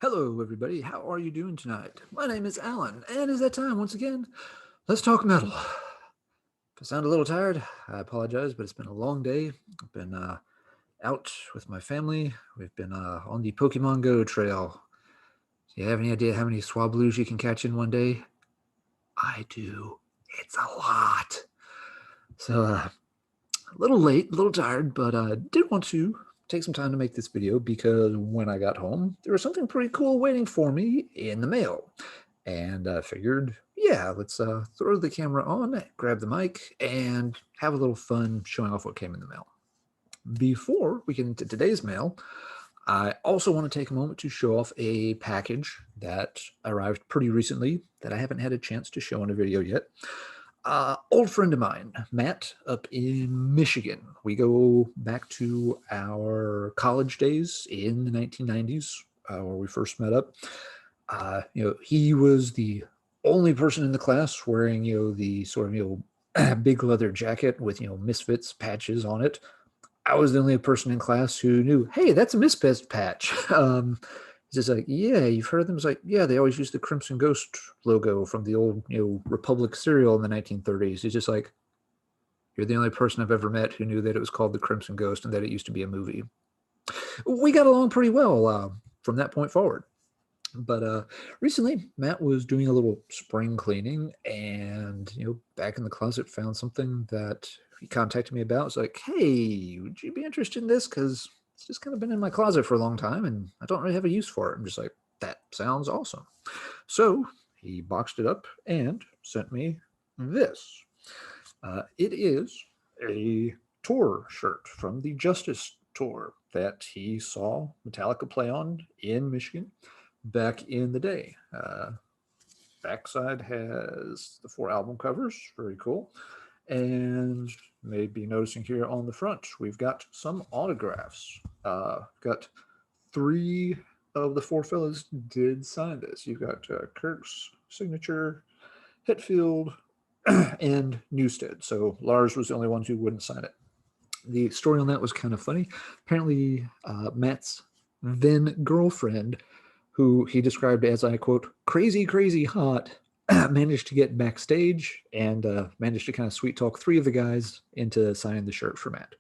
Hello, everybody. How are you doing tonight? My name is Alan, and it's that time once again. Let's talk metal. If I sound a little tired, I apologize, but it's been a long day. I've been out with my family. We've been on the Pokemon Go trail. Do you have any idea how many Swablues you can catch in one day? I do. It's a lot. So, a little late, a little tired, but did want to take some time to make this video because when I got home, there was something pretty cool waiting for me in the mail. And I figured, yeah, let's throw the camera on, grab the mic, and have a little fun showing off what came in the mail. Before we get into today's mail, I also want to take a moment to show off a package that arrived pretty recently that I haven't had a chance to show in a video yet. Old friend of mine, Matt, up in Michigan. We go back to our college days in the 1990s, where we first met up. He was the only person in the class wearing, the sort of, big leather jacket with, Misfits patches on it. I was the only person in class who knew, hey, that's a Misfits patch. He's just like, yeah, you've heard of them? It's like, yeah, they always used the Crimson Ghost logo from the old, Republic cereal in the 1930s. He's just like, you're the only person I've ever met who knew that it was called the Crimson Ghost and that it used to be a movie. We got along pretty well from that point forward. But recently, Matt was doing a little spring cleaning, and back in the closet, found something that he contacted me about. It's like, hey, would you be interested in this? Because it's just kind of been in my closet for a long time, and I don't really have a use for it. I'm just like, that sounds awesome. So he boxed it up and sent me this. It is a tour shirt from the Justice tour that he saw Metallica play on in Michigan back in the day. Backside has the 4 album covers, very cool. And maybe noticing here on the front, we've got some autographs. Got 3 of the 4 fellas did sign this. You've got Kirk's signature, Hetfield, and Newstead. So Lars was the only one who wouldn't sign it. The story on that was kind of funny. Apparently, Matt's then girlfriend, who he described as, I quote, crazy, crazy hot, managed to get backstage and managed to kind of sweet talk 3 of the guys into signing the shirt for Matt.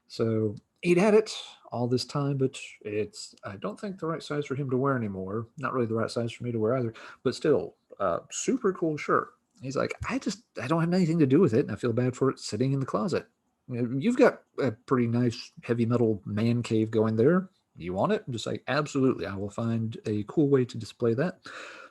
So he'd had it all this time, but it's, I don't think, the right size for him to wear anymore. Not really the right size for me to wear either, but still, super cool shirt. He's like, I don't have anything to do with it, and I feel bad for it sitting in the closet. You've got a pretty nice heavy metal man cave going there. You want it? I'm just like, absolutely. I will find a cool way to display that.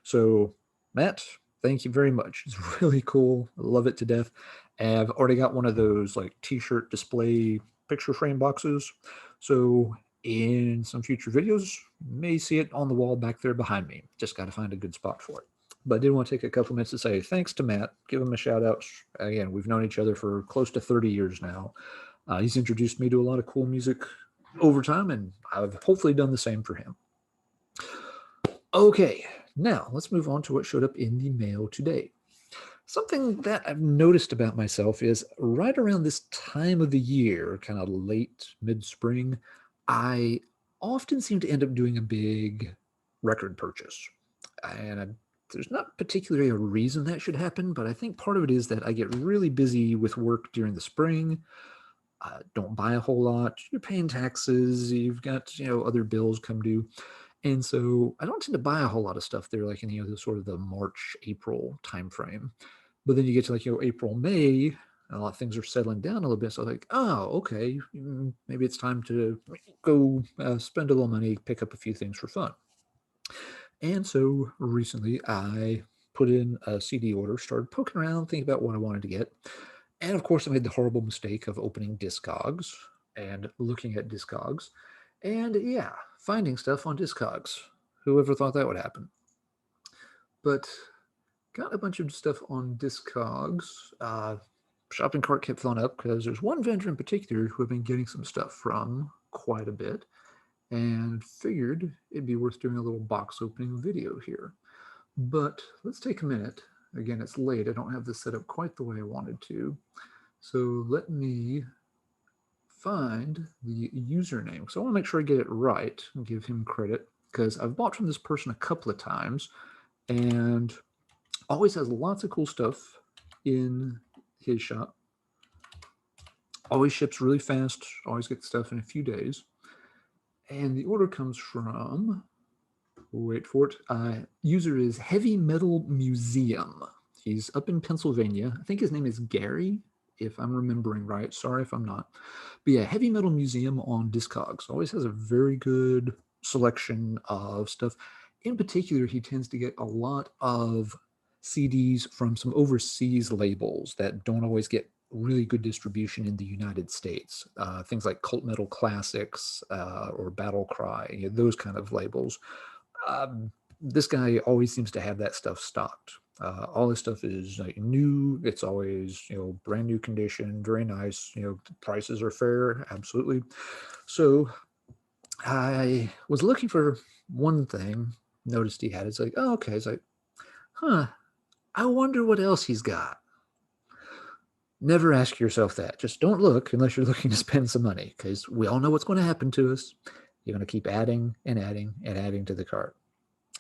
So, Matt, thank you very much. It's really cool. I love it to death. And I've already got one of those like t-shirt display picture frame boxes. So in some future videos, you may see it on the wall back there behind me. Just got to find a good spot for it. But I did want to take a couple minutes to say thanks to Matt, give him a shout out. Again, we've known each other for close to 30 years now. He's introduced me to a lot of cool music over time, and I've hopefully done the same for him. Okay, now let's move on to what showed up in the mail today. Something that I've noticed about myself is right around this time of the year, kind of late mid spring, I often seem to end up doing a big record purchase. And there's not particularly a reason that should happen, but I think part of it is that I get really busy with work during the spring. Don't buy a whole lot. You're paying taxes. You've got other bills come due, and so I don't tend to buy a whole lot of stuff there, like in the sort of the March April timeframe. But then you get to like April May, and a lot of things are settling down a little bit. So like, oh, okay, maybe it's time to go spend a little money, pick up a few things for fun. And so recently I put in a CD order, started poking around, thinking about what I wanted to get. And of course, I made the horrible mistake of opening Discogs and looking at Discogs. And yeah, finding stuff on Discogs. Whoever thought that would happen? But got a bunch of stuff on Discogs. Shopping cart kept filling up because there's one vendor in particular who I've been getting some stuff from quite a bit, and figured it'd be worth doing a little box opening video here. But let's take a minute. Again, it's late. I don't have this set up quite the way I wanted to. So let me find the username. So I want to make sure I get it right and give him credit. because I've bought from this person a couple of times, and always has lots of cool stuff in his shop. Always ships really fast, always gets stuff in a few days. And the order comes from, wait for it, user is Heavy Metal Museum. He's up in Pennsylvania. I think his name is Gary, if I'm remembering right. Sorry if I'm not. But yeah, Heavy Metal Museum on Discogs. Always has a very good selection of stuff. In particular, he tends to get a lot of CDs from some overseas labels that don't always get really good distribution in the United States. Things like Cult Metal Classics or Battle Cry, you know, those kind of labels. This guy always seems to have that stuff stocked. All his stuff is like new. It's always, you know, brand new condition, very nice. You know, the prices are fair, absolutely. So I was looking for one thing. Noticed he had. It's like, oh, okay. It's like, huh. I wonder what else he's got. Never ask yourself that. Just don't look unless you're looking to spend some money, because we all know what's going to happen to us. You're going to keep adding and adding and adding to the cart.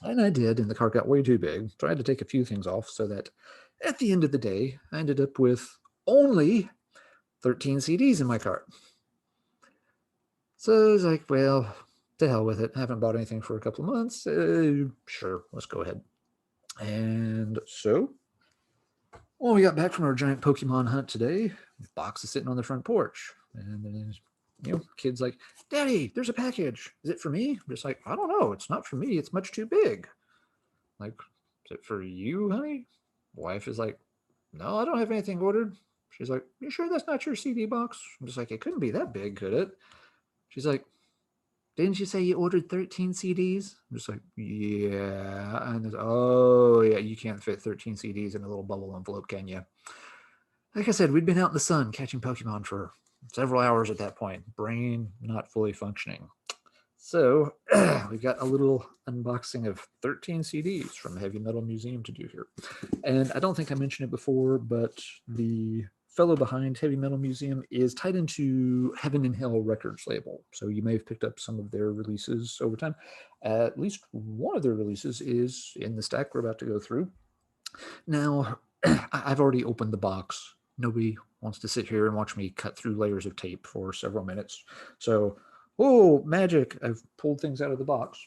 And I did, and the cart got way too big. So I had to take a few things off so that at the end of the day, I ended up with only 13 CDs in my cart. So I was like, well, to hell with it. I haven't bought anything for a couple of months. Sure, let's go ahead. And so, when we got back from our giant Pokemon hunt today, the box is sitting on the front porch. And then, you know, kid's like, Daddy, there's a package. Is it for me? I'm just like, I don't know. It's not for me. It's much too big. Like, is it for you, honey? Wife is like, no, I don't have anything ordered. She's like, you sure that's not your CD box? I'm just like, it couldn't be that big, could it? She's like, didn't you say you ordered 13 CDs? I'm just like, yeah. And oh, yeah, you can't fit 13 CDs in a little bubble envelope, can you? Like I said, we'd been out in the sun catching Pokemon for several hours at that point. Brain not fully functioning. So we've got a little unboxing of 13 CDs from Heavy Metal Museum to do here. And I don't think I mentioned it before, but the fellow behind Heavy Metal Museum is tied into Heaven and Hell Records label. So you may have picked up some of their releases over time. At least one of their releases is in the stack we're about to go through. Now, I've already opened the box. Nobody wants to sit here and watch me cut through layers of tape for several minutes. So, oh, magic. I've pulled things out of the box.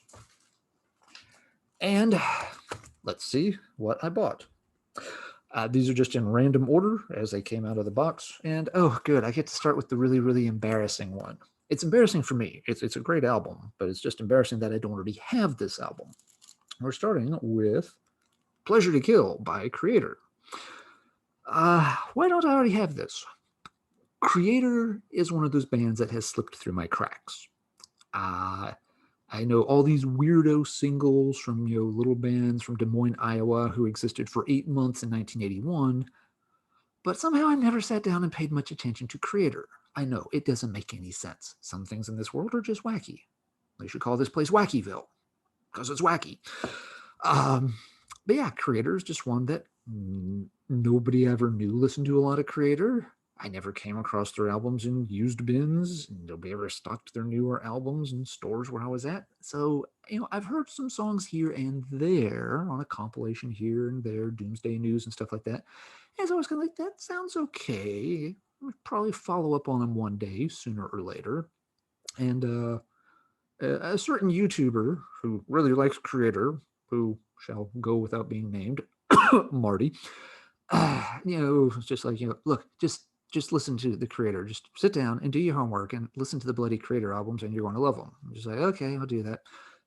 And let's see what I bought. These are just in random order as they came out of the box. And oh, good. I get to start with the really, really embarrassing one. It's embarrassing for me. It's a great album, but it's just embarrassing that I don't already have this album. We're starting with Pleasure to Kill by Creator. Why don't I already have this? Creator is one of those bands that has slipped through my cracks. I know all these weirdo singles from, you know, little bands from Des Moines, Iowa, who existed for 8 months in 1981, but somehow I never sat down and paid much attention to Creator. I know, it doesn't make any sense. Some things in this world are just wacky. They should call this place Wackyville, because it's wacky. But yeah, Creator is just one that nobody ever knew listened to a lot of Creator. I never came across their albums in used bins. Nobody ever stocked their newer albums in stores where I was at. So, you know, I've heard some songs here and there on a compilation here and there, Doomsday News and stuff like that. And so I was kind of like, that sounds okay. I'll probably follow up on them one day, sooner or later. And a certain YouTuber who really likes Creator, who shall go without being named, Marty, you know, it's just like, you know, look, just listen to the Creator. Just sit down and do your homework and listen to the bloody Creator albums, and you're going to love them. I'm just like, okay, I'll do that.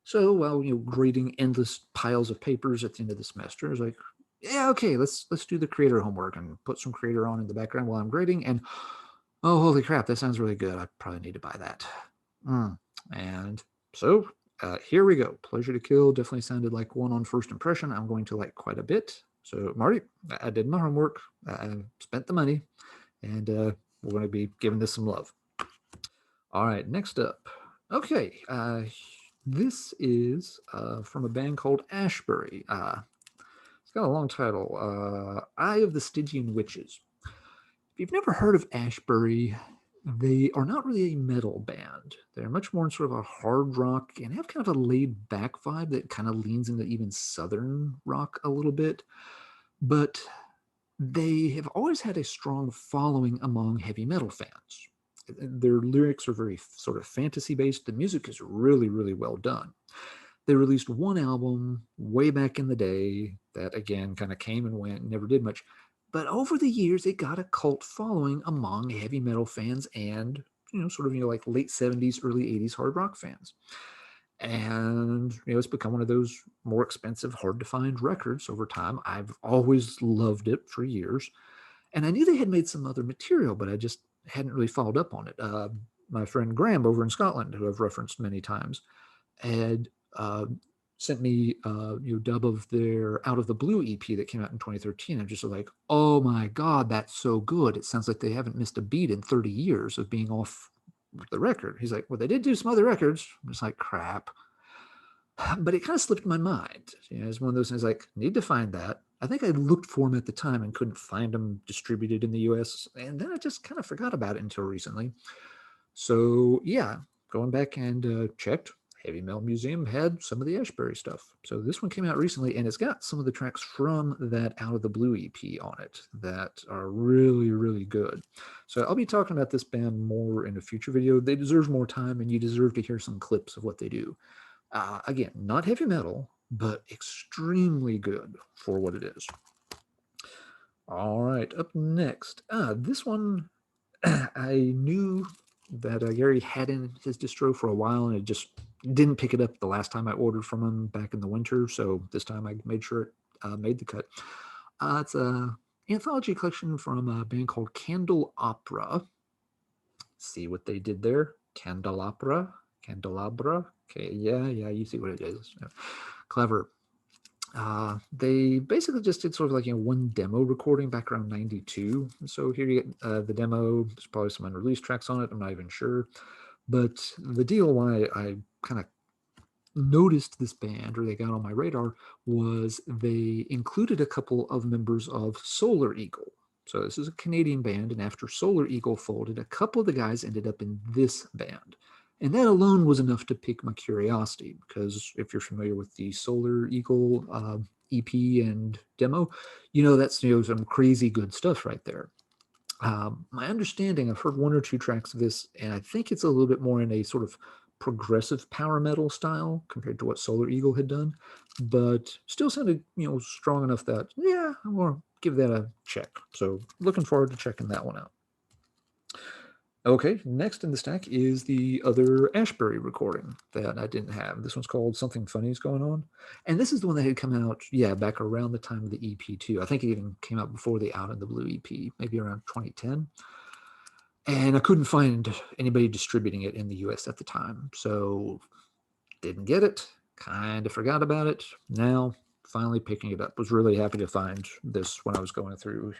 So while, you know, grading endless piles of papers at the end of the semester, I was like, yeah, okay, let's do the Creator homework and put some Creator on in the background while I'm grading. And oh, holy crap, that sounds really good. I probably need to buy that. And so here we go. Pleasure to Kill definitely sounded like one on first impression I'm going to like quite a bit. So Marty, I did my homework. I spent the money. And we're going to be giving this some love. All right, next up. Okay, this is from a band called Ashbury. It's got a long title, Eye of the Stygian Witches. If you've never heard of Ashbury, They are not really a metal band. They're much more in sort of a hard rock and have kind of a laid back vibe that kind of leans into even southern rock a little bit. But they have always had a strong following among heavy metal fans. Their lyrics are very sort of fantasy based. The music is really, really well done. They released one album way back in the day that, again, kind of came and went, never did much. But over the years, it got a cult following among heavy metal fans and, sort of, like late 70s, early 80s hard rock fans. And, it's become one of those more expensive, hard to find records over time. I've always loved it for years. And I knew they had made some other material, but I just hadn't really followed up on it. My friend Graham over in Scotland, who I've referenced many times, had sent me dub of their Out of the Blue EP that came out in 2013. I'm just like, oh my god, that's so good. It sounds like they haven't missed a beat in 30 years of being off the record. He's like, well, they did do some other records. I'm just like, crap. But it kind of slipped my mind. It's one of those things like, need to find that. I think I looked for them at the time and couldn't find them distributed in the US. And then I just kind of forgot about it until recently. So yeah, going back and checked. Heavy Metal Museum had some of the Ashbury stuff. So this one came out recently, and it's got some of the tracks from that Out of the Blue EP on it that are really, really good. So I'll be talking about this band more in a future video. They deserve more time, and you deserve to hear some clips of what they do. Again, not heavy metal, but extremely good for what it is. All right, up next. This one I knew that Gary had in his distro for a while, and it just didn't pick it up the last time I ordered from him back in the winter. So this time I made sure it made the cut. It's a anthology collection from a band called Candle Opera. See what they did there? Candelabra. Okay, yeah, you see what it is. Clever. They basically just did sort of like one demo recording back around 92. So here you get the demo. There's probably some unreleased tracks on it. I'm not even sure. But the deal why I kind of noticed this band, or they got on my radar, was they included a couple of members of Solar Eagle. So this is a Canadian band, and after Solar Eagle folded, a couple of the guys ended up in this band. And that alone was enough to pique my curiosity, because if you're familiar with the Solar Eagle EP and demo, that's some crazy good stuff right there. My understanding, I've heard one or two tracks of this, and I think it's a little bit more in a sort of progressive power metal style compared to what Solar Eagle had done, but still sounded strong enough that I want to give that a check. So looking forward to checking that one out. Okay, next in the stack is the other Ashbury recording that I didn't have. This one's called Something Funny is Going On. And this is the one that had come out, back around the time of the EP too. I think it even came out before the Out of the Blue EP, maybe around 2010. And I couldn't find anybody distributing it in the US at the time. So didn't get it, kind of forgot about it. Now, finally picking it up. Was really happy to find this when I was going through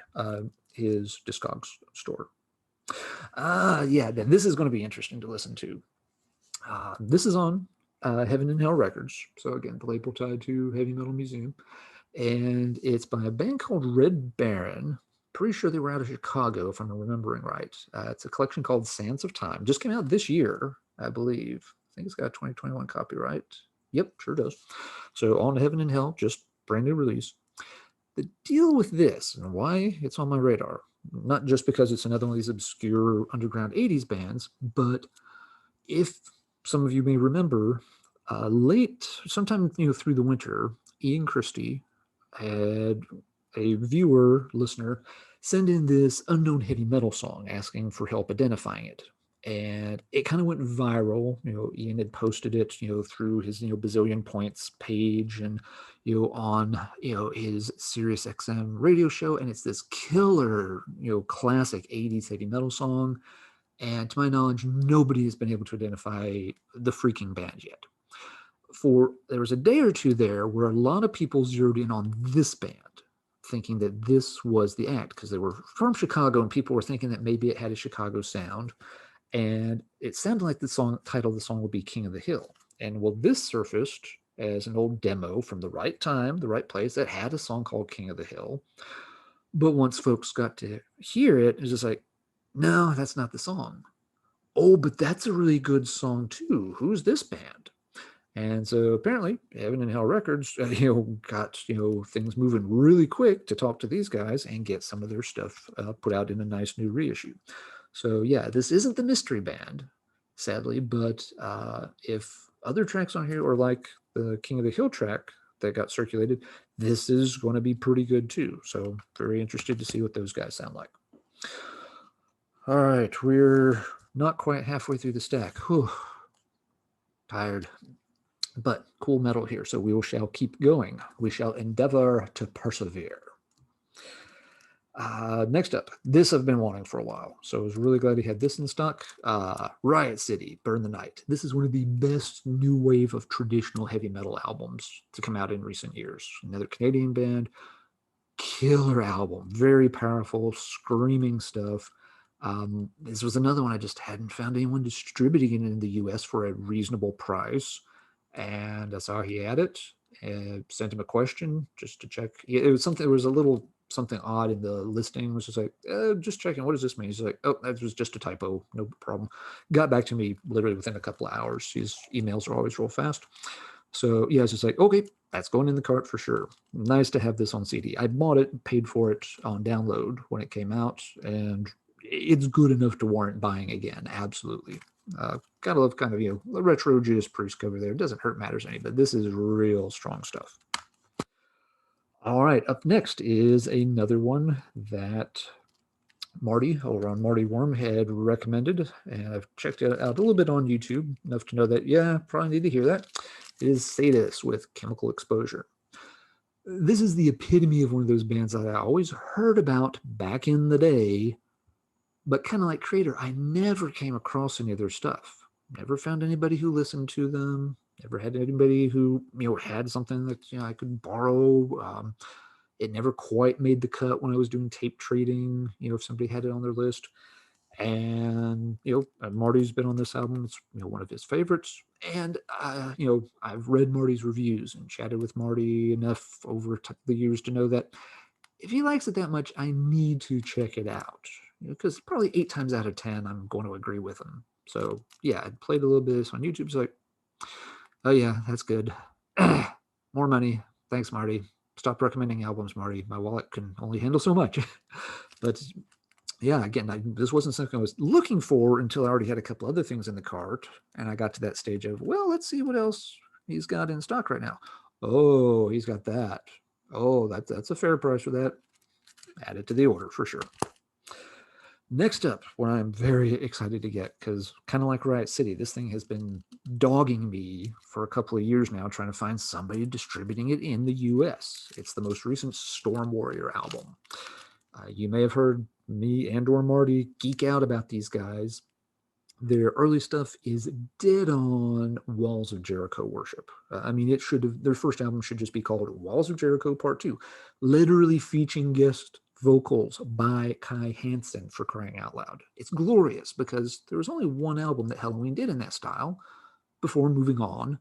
his Discogs store. This is going to be interesting to listen to. This is on Heaven and Hell Records. So again, the label tied to Heavy Metal Museum. And it's by a band called REDD BARRON. Pretty sure they were out of Chicago, if I'm remembering right. It's a collection called Sands of Time. Just came out this year, I believe. I think it's got a 2021 copyright. Yep, sure does. So on Heaven and Hell, just brand new release. The deal with this and why it's on my radar, not just because it's another one of these obscure underground 80s bands, but if some of you may remember, sometime through the winter, Ian Christie had a listener, send in this unknown heavy metal song asking for help identifying it. And it kind of went viral. Ian had posted it, through his, bazillion points page and, on, his Sirius XM radio show. And it's this killer, classic 80s heavy metal song. And to my knowledge, nobody has been able to identify the freaking band yet. There was a day or two there where a lot of people zeroed in on this band, thinking that this was the act because they were from Chicago and people were thinking that maybe it had a Chicago sound. And it sounded like the title of the song would be King of the Hill. And well, this surfaced as an old demo from the right time, the right place that had a song called King of the Hill. But once folks got to hear it, it was just like, no, that's not the song. oh, but that's a really good song too. Who's this band? And so apparently, Heaven and Hell Records, got things moving really quick to talk to these guys and get some of their stuff put out in a nice new reissue. So yeah, this isn't the mystery band, sadly, but if other tracks on here are like the King of the Hill track that got circulated, this is going to be pretty good too. So very interested to see what those guys sound like. All right, we're not quite halfway through the stack. Whew. Tired. But cool metal here, so we shall keep going. We shall endeavor to persevere. Next up, this I've been wanting for a while, so I was really glad he had this in stock. Riot City, Burn the Night. This is one of the best new wave of traditional heavy metal albums to come out in recent years. Another Canadian band, killer album, very powerful, screaming stuff. This was another one I just hadn't found anyone distributing it in the US for a reasonable price. And I saw he had it and sent him a question just to check. It was something, there was a little something odd in the listing. It was just like, just checking, what does this mean? He's like, oh, that was just a typo, no problem. Got back to me literally within a couple of hours. His emails are always real fast. So yeah, it's just like, okay, that's going in the cart for sure. Nice to have this on CD. I bought it, paid for it on download when it came out, and it's good enough to warrant buying again. Absolutely. Gotta love kind of, the retro Judas Priest cover there. It doesn't hurt matters any, but this is real strong stuff. All right, up next is another one that Marty over on Marty Worm had recommended, and I've checked it out a little bit on YouTube, enough to know that, yeah, probably need to hear that. It is Sadus with Chemical Exposure. This is the epitome of one of those bands that I always heard about back in the day, but kind of like Crater, I never came across any of their stuff. Never found anybody who listened to them. Never had anybody who had something that I could borrow. It never quite made the cut when I was doing tape trading. If somebody had it on their list, and Marty's been on this album. It's one of his favorites, and I've read Marty's reviews and chatted with Marty enough over the years to know that if he likes it that much, I need to check it out, because probably 8 times out of 10 I'm going to agree with him. So yeah, I played a little bit of this on YouTube. It's like, oh yeah, that's good. More money, thanks Marty. Stop recommending albums, Marty. My wallet can only handle so much. But yeah, again, this wasn't something I was looking for until I already had a couple other things in the cart, and I got to that stage of, well, let's see what else he's got in stock right now. Oh, he's got that. Oh, that's a fair price for that. Add it to the order for sure. Next up, what I'm very excited to get, because kind of like Riot City, this thing has been dogging me for a couple of years now, trying to find somebody distributing it in the US. It's the most recent Storm Warrior album. You may have heard me and or Marty geek out about these guys. Their early stuff is dead on Walls of Jericho worship. It should have, their first album should just be called Walls of Jericho Part 2, literally featuring guest vocals by Kai Hansen, for crying out loud. It's glorious because there was only one album that Halloween did in that style before moving on.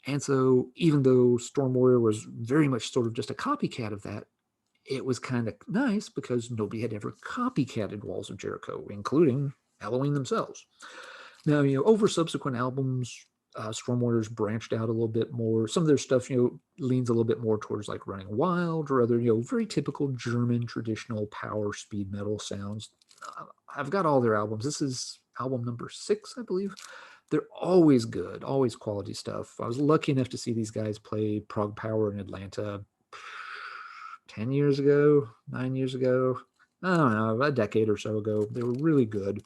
And so even though Storm Warrior was very much sort of just a copycat of that, it was kind of nice because nobody had ever copycatted Walls of Jericho, including Halloween themselves. Now, over subsequent albums, Storm Warriors branched out a little bit more. Some of their stuff, leans a little bit more towards like Running Wild or other, very typical German traditional power speed metal sounds. I've got all their albums. This is album number 6, I believe. They're always good, always quality stuff. I was lucky enough to see these guys play Prog Power in Atlanta 10 years ago, 9 years ago. I don't know, a decade or so ago. They were really good.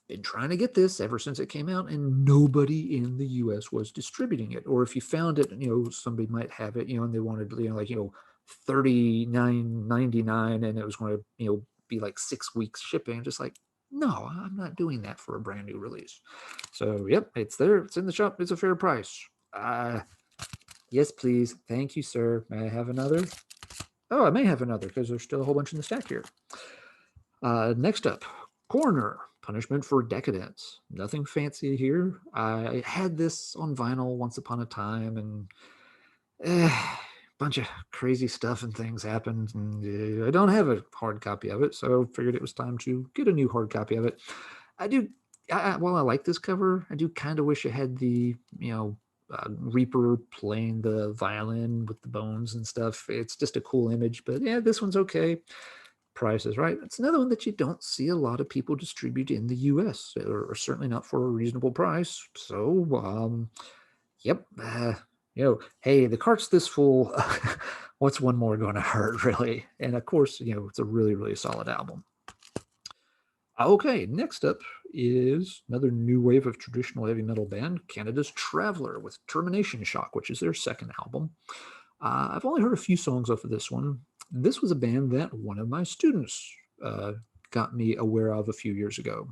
Been trying to get this ever since it came out, and nobody in the US was distributing it. Or if you found it, somebody might have it, and they wanted, $39.99, and it was going to, be like 6 weeks shipping. Just like, no, I'm not doing that for a brand new release. So, yep, it's there. It's in the shop. It's a fair price. Yes, please. Thank you, sir. May I have another? Oh, I may have another because there's still a whole bunch in the stack here. Next up, Corner, Punishment for Decadence. Nothing fancy here. I had this on vinyl once upon a time, and a bunch of crazy stuff and things happened, and I don't have a hard copy of it, so figured it was time to get a new hard copy of it. I do. While I like this cover, I do kind of wish it had the Reaper playing the violin with the bones and stuff. It's just a cool image, but yeah, this one's okay. Price is right. It's another one that you don't see a lot of people distribute in the U.S. or certainly not for a reasonable price. So, yep. Hey, the cart's this full. What's one more going to hurt, really? And of course, it's a really, really solid album. Okay, next up is another new wave of traditional heavy metal band, Canada's Traveller, with Termination Shock, which is their second album. I've only heard a few songs off of this one. This was a band that one of my students got me aware of a few years ago.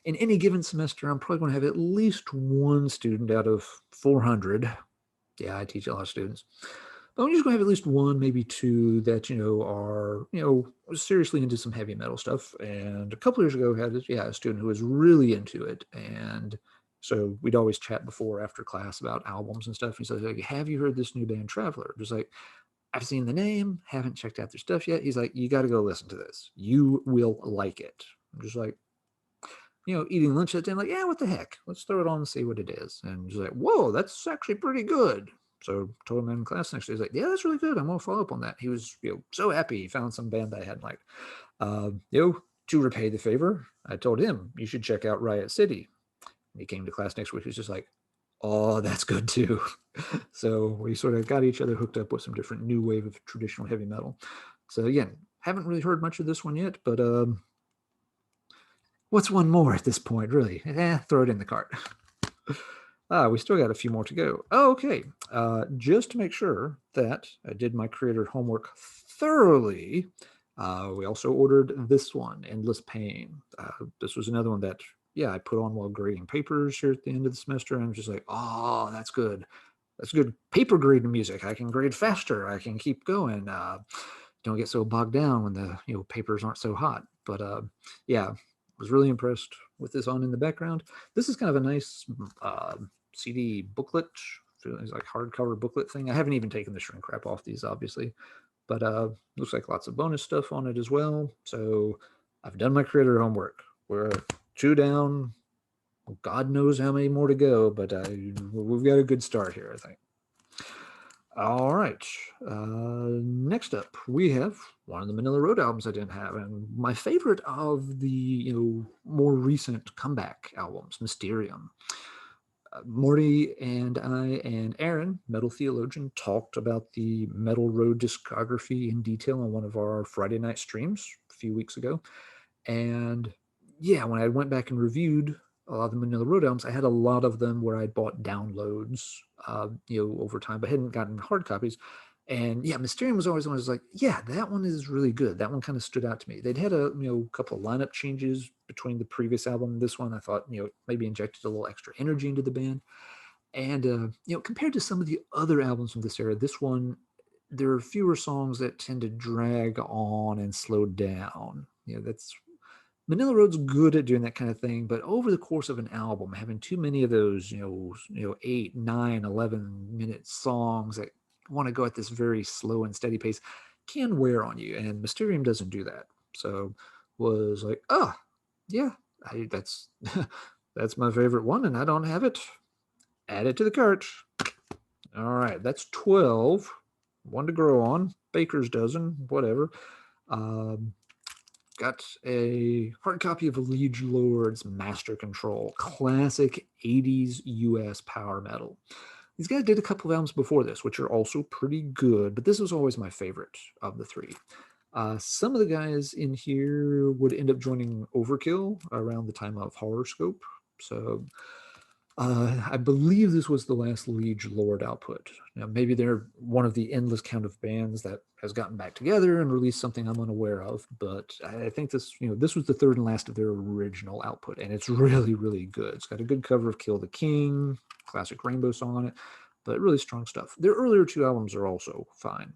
In any given semester, I'm probably going to have at least one student out of 400. Yeah, I teach a lot of students. But I'm just going to have at least one, maybe two that, are, seriously into some heavy metal stuff. And a couple years ago, I had a student who was really into it. And so we'd always chat before, after class about albums and stuff. He says, like, have you heard this new band Traveller? Just like, I've seen the name, haven't checked out their stuff yet. He's like, you got to go listen to this. You will like it. I'm just like, eating lunch that day, I'm like, yeah, what the heck? Let's throw it on and see what it is. And he's like, whoa, that's actually pretty good. So told him in class next day, he's like, yeah, that's really good. I'm going to follow up on that. He was so happy he found some band I hadn't liked. To repay the favor, I told him, you should check out Riot City. And he came to class next week. He's just like, oh, that's good too. So we sort of got each other hooked up with some different new wave of traditional heavy metal. So again, haven't really heard much of this one yet, but what's one more at this point, really? Throw it in the cart. We still got a few more to go. Oh, okay. Just to make sure that I did my creator homework thoroughly, we also ordered this one, Endless Pain. This was another one that, I put on while grading papers here at the end of the semester. And I'm just like, oh, that's good. That's good paper grading music. I can grade faster. I can keep going. Don't get so bogged down when the papers aren't so hot. But was really impressed with this on in the background. This is kind of a nice CD booklet. It's like hardcover booklet thing. I haven't even taken the shrink wrap off these, obviously, but looks like lots of bonus stuff on it as well. So I've done my creator homework. We're 2 down. God knows how many more to go, but we've got a good start here, I think. All right. Next up, we have one of the Manila Road albums I didn't have, and my favorite of the more recent comeback albums, Mysterium. Morty and I and Aaron, metal theologian, talked about the Metal Road discography in detail on one of our Friday night streams a few weeks ago. And when I went back and reviewed a lot of the Manila Road albums, I had a lot of them where I bought downloads, over time, but hadn't gotten hard copies. And Mysterium was always one I was like, that one is really good. That one kind of stood out to me. They'd had a couple of lineup changes between the previous album and this one. I thought maybe injected a little extra energy into the band. And compared to some of the other albums from this era, this one, there are fewer songs that tend to drag on and slow down. That's Manila Road's good at doing that kind of thing, but over the course of an album, having too many of those 8, 9, 11-minute songs that want to go at this very slow and steady pace can wear on you, and Mysterium doesn't do that. So was like, that's that's my favorite one, and I don't have it. Add it to the cart. All right, that's 12. One to grow on. Baker's dozen, whatever. Got a hard copy of Liege Lord's Master Control, classic 80s US power metal. These guys did a couple of albums before this, which are also pretty good, but this was always my favorite of the three. Some of the guys in here would end up joining Overkill around the time of Horoscope. So I believe this was the last Liege Lord output. Now, maybe they're one of the endless count of bands that has gotten back together and released something I'm unaware of, but I think this, this was the third and last of their original output, and it's really, really good. It's got a good cover of Kill the King, classic Rainbow song on it, but really strong stuff. Their earlier 2 albums are also fine.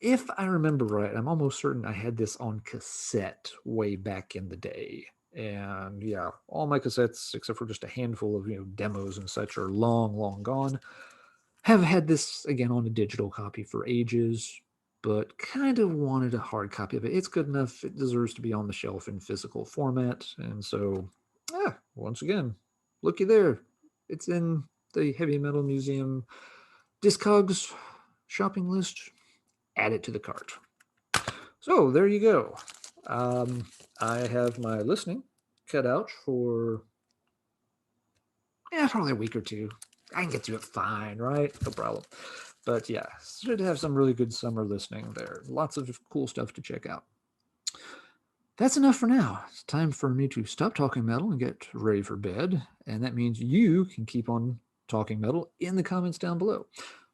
If I remember right, I'm almost certain I had this on cassette way back in the day. And all my cassettes, except for just a handful of demos and such, are long, long gone. Have had this again on a digital copy for ages. but kind of wanted a hard copy of it. It's good enough. It deserves to be on the shelf in physical format. And so, once again, looky there. It's in the Heavy Metal Museum Discogs shopping list. Add it to the cart. So there you go. I have my listening cut out for probably a week or two. I can get through it fine, right? No problem. But yeah, should have some really good summer listening there. Lots of cool stuff to check out. That's enough for now. It's time for me to stop talking metal and get ready for bed. And that means you can keep on talking metal in the comments down below.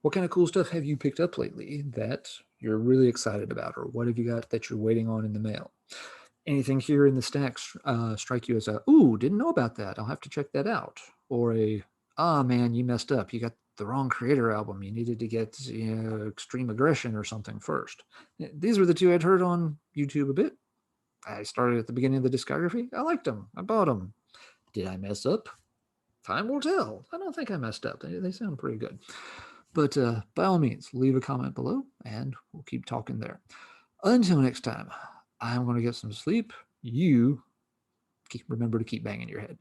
What kind of cool stuff have you picked up lately that you're really excited about? Or what have you got that you're waiting on in the mail? Anything here in the stacks strike you as a, ooh, didn't know about that. I'll have to check that out. Or a, ah, man, you messed up. You got the wrong Creator album. You needed to get Extreme Aggression or something first. These were the two I'd heard on YouTube a bit. I started at the beginning of the discography. I liked them. I bought them. Did I mess up? Time will tell. I don't think I messed up. They sound pretty good. But by all means, leave a comment below and we'll keep talking there. Until next time, I'm going to get some sleep. You remember to keep banging your head.